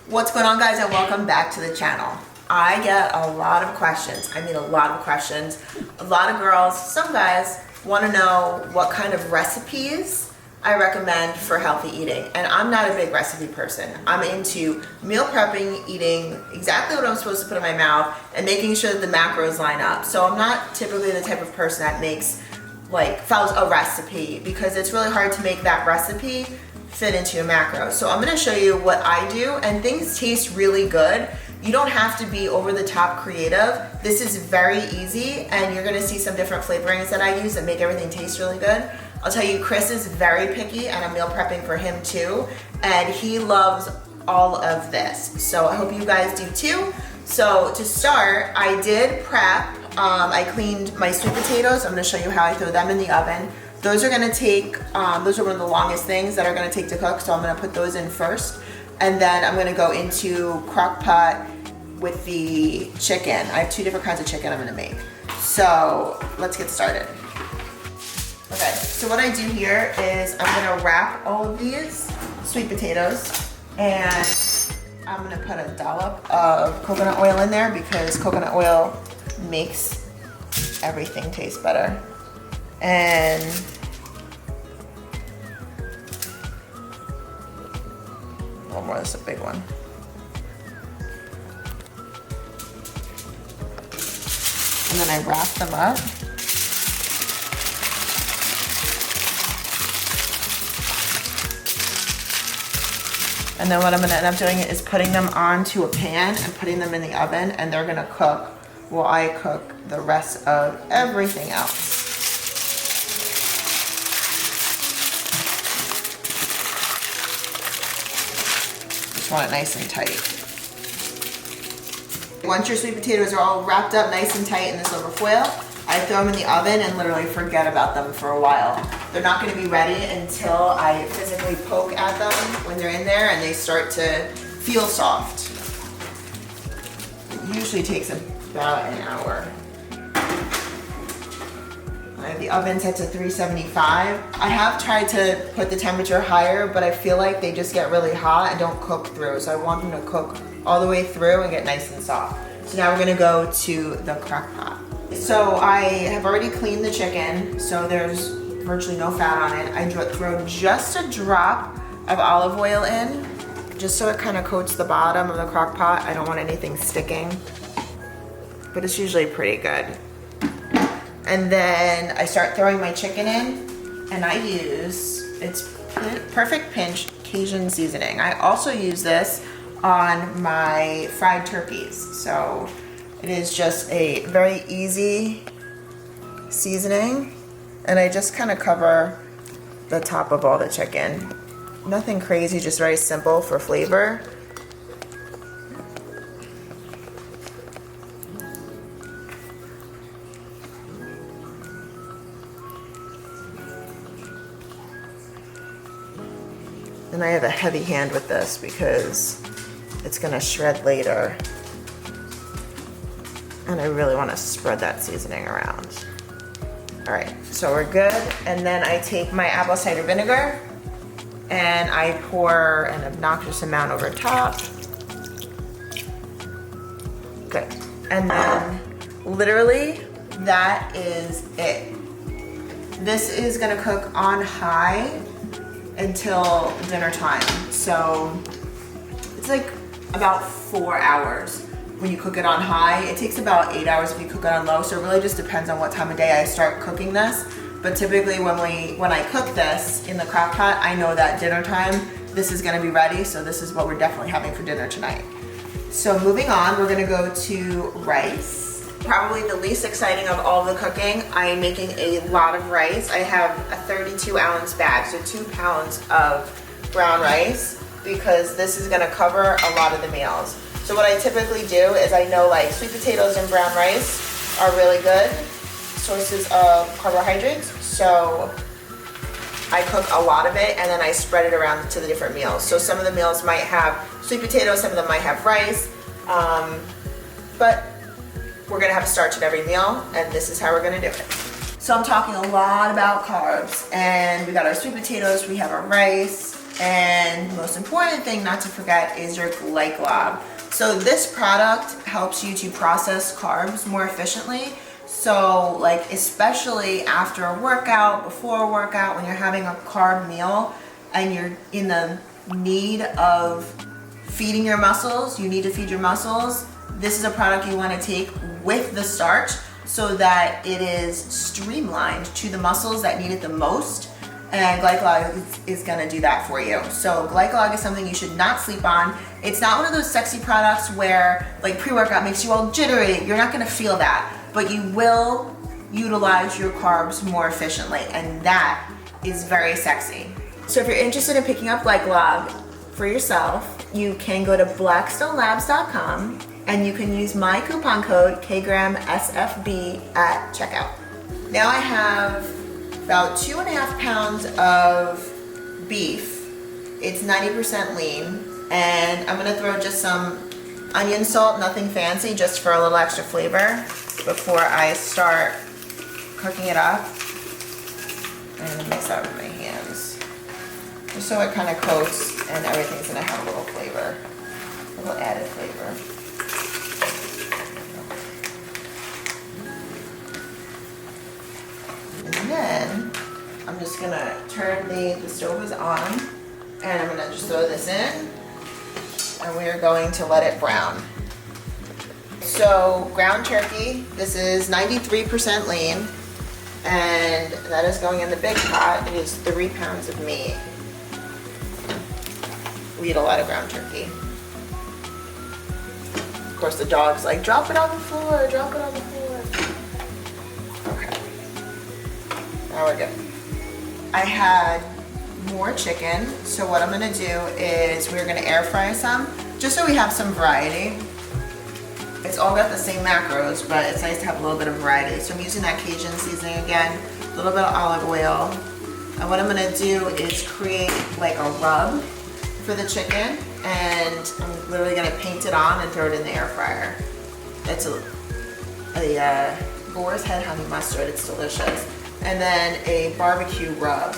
What's going on, guys, and welcome back to the channel. I get a lot of questions. I mean, a lot of questions. A lot of girls, some guys, want to know what kind of recipes I recommend for healthy eating. And I'm not a big recipe person. I'm into meal prepping, eating exactly what I'm supposed to put in my mouth, and making sure that the macros line up. So I'm not typically the type of person that follows a recipe, because it's really hard to make that recipe fit into your macros. So I'm gonna show you what I do, and things taste really good. You don't have to be over the top creative. This is very easy, and you're gonna see some different flavorings that I use that make everything taste really good. I'll tell you, Chris is very picky, and I'm meal prepping for him too, and he loves all of this. So I hope you guys do too. So to start, I did prep. I cleaned my sweet potatoes. I'm gonna show you how I throw them in the oven. Those are gonna take, those are one of the longest things that are gonna take to cook, so I'm gonna put those in first. And then I'm gonna go into crock pot with the chicken. I have two different kinds of chicken I'm gonna make. So let's get started. Okay, so what I do here is I'm gonna wrap all of these sweet potatoes, and I'm gonna put a dollop of coconut oil in there because coconut oil makes everything taste better. And one more, that's a big one. And then I wrap them up. And then what I'm gonna end up doing is putting them onto a pan and putting them in the oven, and they're gonna cook while I cook the rest of everything else. Just want it nice and tight. Once your sweet potatoes are all wrapped up nice and tight in this silver foil, I throw them in the oven and literally forget about them for a while. They're not gonna be ready until I physically poke at them when they're in there and they start to feel soft. It usually takes about an hour. I have the oven set to 375. I have tried to put the temperature higher, but I feel like they just get really hot and don't cook through. So I want them to cook all the way through and get nice and soft. So now we're gonna go to the crock pot. So I have already cleaned the chicken, so there's virtually no fat on it. I throw just a drop of olive oil in, just so it kind of coats the bottom of the crock pot. I don't want anything sticking, but it's usually pretty good. And then I start throwing my chicken in, and I use, it's Perfect Pinch Cajun seasoning. I also use this on my fried turkeys. So it is just a very easy seasoning, and I just kind of cover the top of all the chicken. Nothing crazy, just very simple for flavor. And I have a heavy hand with this because it's gonna shred later. And I really wanna spread that seasoning around. All right, so we're good. And then I take my apple cider vinegar and I pour an obnoxious amount over top. Good. And then literally that is it. This is gonna cook on high until dinner time. So it's like about 4 hours when you cook it on high. It takes about 8 hours if you cook it on low, so it really just depends on what time of day I start cooking this. But typically when I cook this in the crock pot, I know that dinner time, this is gonna be ready, so this is what we're definitely having for dinner tonight. So moving on, we're gonna go to rice. Probably the least exciting of all the cooking. I am making a lot of rice. I have a 32-ounce bag, so 2 pounds of brown rice, because this is gonna cover a lot of the meals. So what I typically do is, I know like sweet potatoes and brown rice are really good sources of carbohydrates, so I cook a lot of it and then I spread it around to the different meals. So some of the meals might have sweet potatoes, some of them might have rice, but we're gonna have a starch at every meal, and this is how we're gonna do it. So I'm talking a lot about carbs, and we got our sweet potatoes, we have our rice, And the most important thing not to forget is your glycolog. So this product helps you to process carbs more efficiently. So like especially after a workout, before a workout, when you're having a carb meal and you're in the need of feeding your muscles, you need to feed your muscles, this is a product you want to take with the starch so that it is streamlined to the muscles that need it the most. And glycolog is going to do that for you. So glycolog is something you should not sleep on. It's not one of those sexy products where like pre-workout makes you all jittery. You're not going to feel that, but you will utilize your carbs more efficiently, and that is very sexy. So if you're interested in picking up glycolog for yourself, you can go to blackstonelabs.com and you can use my coupon code KGraham.KG at checkout. Now I have about 2.5 pounds of beef. It's 90% lean, and I'm gonna throw just some onion salt, nothing fancy, just for a little extra flavor before I start cooking it up. And mix that with my hands, just so it kind of coats and everything's gonna have a little flavor, a little added flavor. And then I'm just gonna turn the stove is on, and I'm gonna just throw this in, and we are going to let it brown. So ground turkey, this is 93% lean, and that is going in the big pot. It is 3 pounds of meat. We eat a lot of ground turkey. Of course the dog's like, drop it on the floor, drop it on the floor. Okay. Now we're good. I had more chicken, so what I'm gonna do is we're gonna air fry some, just so we have some variety. It's all got the same macros, but it's nice to have a little bit of variety. So I'm using that Cajun seasoning again, a little bit of olive oil. And what I'm gonna do is create like a rub for the chicken, and I'm literally gonna paint it on and throw it in the air fryer. It's a boar's head honey mustard, it's delicious. And then a barbecue rub,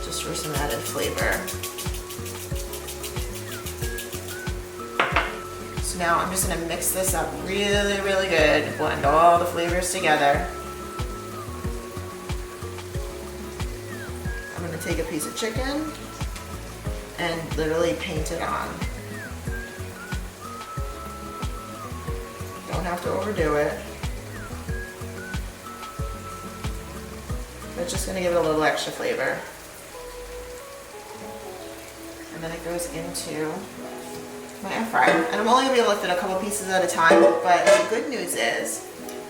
just for some added flavor. So now I'm just gonna mix this up really, really good, blend all the flavors together. I'm gonna take a piece of chicken and literally paint it on. Don't have to overdo it. It's just gonna give it a little extra flavor. And then it goes into my air fryer. And I'm only gonna be able to fit a couple pieces at a time, but the good news is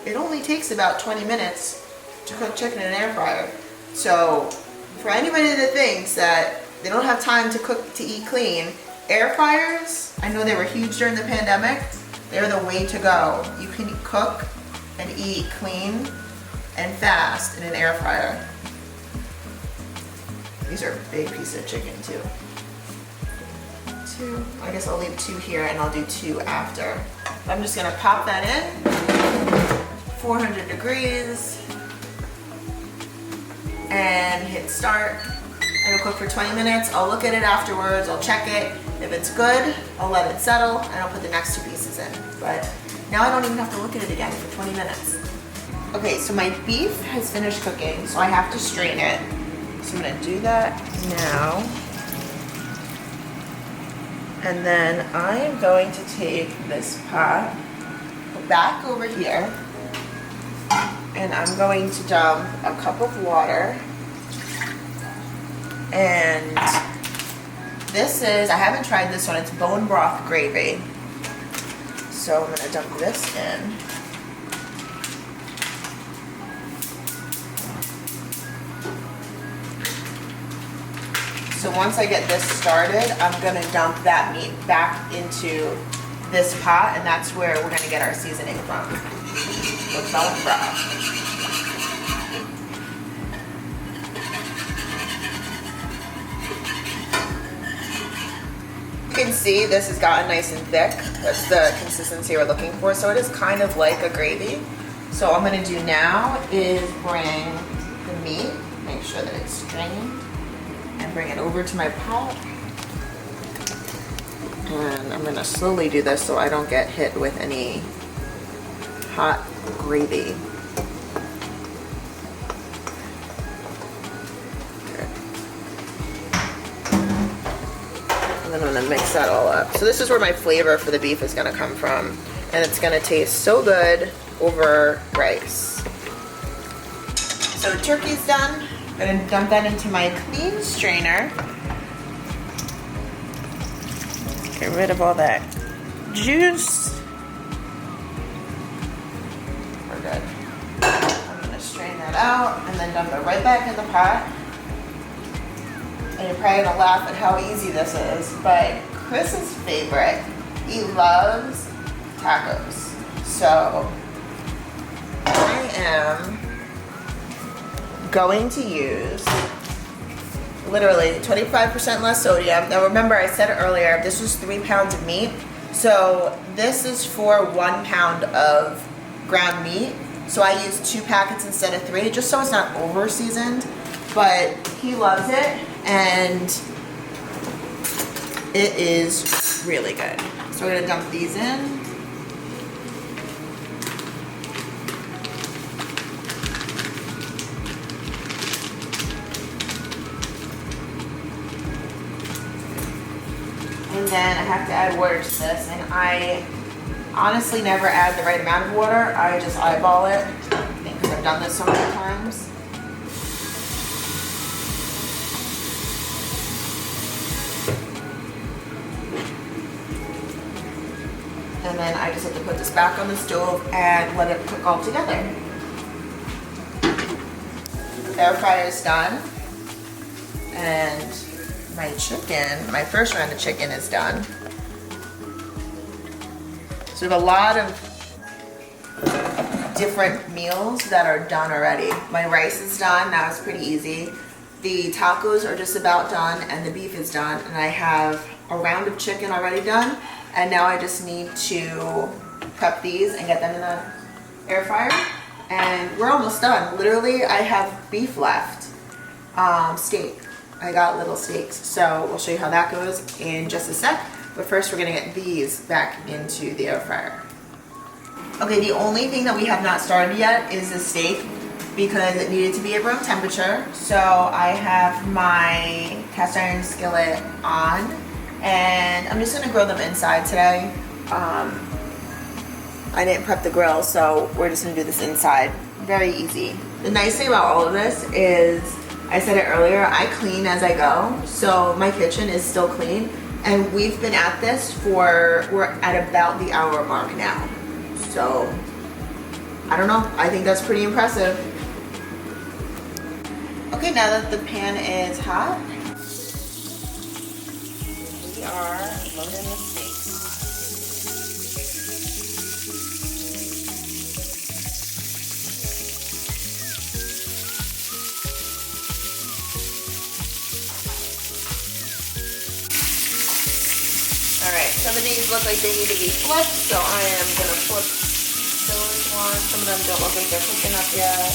it only takes about 20 minutes to cook chicken in an air fryer. So for anybody that thinks that they don't have time to cook, to eat clean, air fryers, I know they were huge during the pandemic, they're the way to go. You can cook and eat clean and fast in an air fryer. These are a big piece of chicken too. I guess I'll leave 2 here and I'll do 2 after. I'm just gonna pop that in, 400 degrees, and hit start. It'll cook for 20 minutes. I'll look at it afterwards, I'll check it. If it's good, I'll let it settle and I'll put the next 2 pieces in. But now I don't even have to look at it again for 20 minutes. Okay, so my beef has finished cooking, so I have to strain it. So I'm gonna do that now. And then I am going to take this pot back over here, and I'm going to dump a cup of water. And this is, I haven't tried this one, it's bone broth gravy. So I'm gonna dump this in. So once I get this started, I'm gonna dump that meat back into this pot, and that's where we're gonna get our seasoning from. So bone broth. You can see this has gotten nice and thick. That's the consistency we're looking for. So it is kind of like a gravy. So what I'm gonna do now is bring the meat, make sure that it's strained, and bring it over to my pot. And I'm gonna slowly do this so I don't get hit with any hot gravy. Good. And then I'm gonna mix that all up. So this is where my flavor for the beef is gonna come from. And it's gonna taste so good over rice. So the turkey's done. I'm gonna dump that into my clean strainer. Get rid of all that juice. We're good. I'm gonna strain that out and then dump it right back in the pot. And you're probably gonna laugh at how easy this is, but Chris's favorite, he loves tacos. So I am going to use literally 25% less sodium. Now remember, I said earlier, this was 3 pounds of meat. So this is for 1 pound of ground meat. So I used 2 packets instead of 3, just so it's not over seasoned. But he loves it, and it is really good. So we're gonna dump these in. And then I have to add water to this, and I honestly never add the right amount of water. I just eyeball it, because I've done this so many times. And then I just have to put this back on the stove and let it cook all together. Air fryer is done, and my chicken, my first round of chicken is done. So we have a lot of different meals that are done already. My rice is done, that was pretty easy. The tacos are just about done, and the beef is done, and I have a round of chicken already done, and now I just need to prep these and get them in the air fryer, and we're almost done. Literally, I have beef left, steak. I got little steaks, so we'll show you how that goes in just a sec. But first we're gonna get these back into the air fryer. Okay, the only thing that we have not started yet is the steak, because it needed to be at room temperature. So I have my cast iron skillet on, and I'm just gonna grill them inside today. I didn't prep the grill, so we're just gonna do this inside. Very easy. The nice thing about all of this is, I said it earlier, I clean as I go, so my kitchen is still clean, and we've been at this we're at about the hour mark now. So, I don't know, I think that's pretty impressive. Okay, now that the pan is hot, we are loading the steak. Alright, some of these look like they need to be flipped, so I am going to flip those ones. Some of them don't look like they're cooking up yet.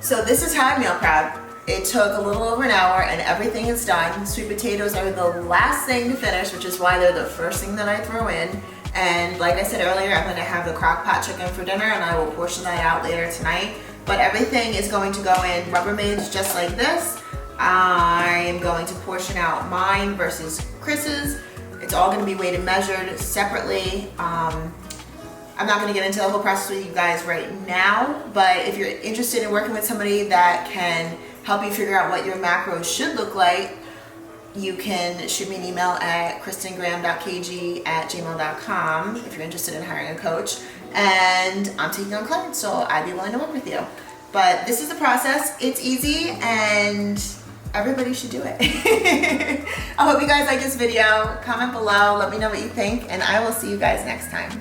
So this is how I meal prep. It took a little over an hour and everything is done. Sweet potatoes are the last thing to finish, which is why they're the first thing that I throw in. And like I said earlier, I'm going to have the crock pot chicken for dinner, and I will portion that out later tonight. But everything is going to go in Rubbermaids just like this. I am going to portion out mine versus Chris's. It's all going to be weighed and measured separately. I'm not going to get into the whole process with you guys right now, but if you're interested in working with somebody that can help you figure out what your macros should look like, you can shoot me an email at KristenGraham.KG@gmail.com if you're interested in hiring a coach. And I'm taking on clients, so I'd be willing to work with you. But this is the process. It's easy, and everybody should do it. I hope you guys like this video. Comment below, let me know what you think, and I will see you guys next time.